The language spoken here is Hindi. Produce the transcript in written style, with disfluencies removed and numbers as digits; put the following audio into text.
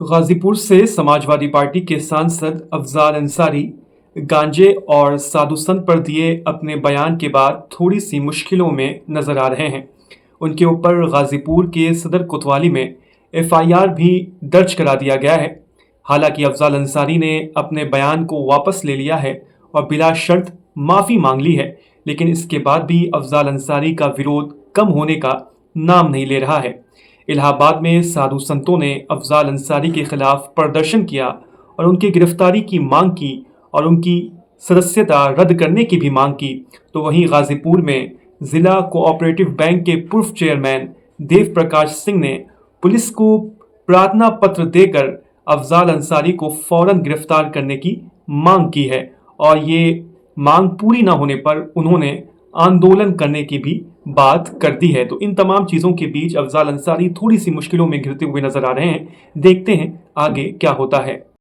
गाजीपुर से समाजवादी पार्टी के सांसद अफजाल अंसारी गांजे और साधु संत पर दिए अपने बयान के बाद थोड़ी सी मुश्किलों में नजर आ रहे हैं। उनके ऊपर गाजीपुर के सदर कोतवाली में एफआईआर भी दर्ज करा दिया गया है। हालांकि अफजाल अंसारी ने अपने बयान को वापस ले लिया है और बिला शर्त माफी मांग ली है, लेकिन इसके बाद भी अफजाल अंसारी का विरोध कम होने का नाम नहीं ले रहा है। इलाहाबाद में साधु संतों ने अफजाल अंसारी के खिलाफ प्रदर्शन किया और उनकी गिरफ्तारी की मांग की और उनकी सदस्यता रद्द करने की भी मांग की। तो वहीं गाजीपुर में जिला कोऑपरेटिव बैंक के पूर्व चेयरमैन देव प्रकाश सिंह ने पुलिस को प्रार्थना पत्र देकर अफजाल अंसारी को फौरन गिरफ्तार करने की मांग की है और ये मांग पूरी ना होने पर उन्होंने आंदोलन करने की भी बात कर दी है। तो इन तमाम चीजों के बीच अफजाल अंसारी थोड़ी सी मुश्किलों में घिरते हुए नजर आ रहे हैं। देखते हैं आगे क्या होता है।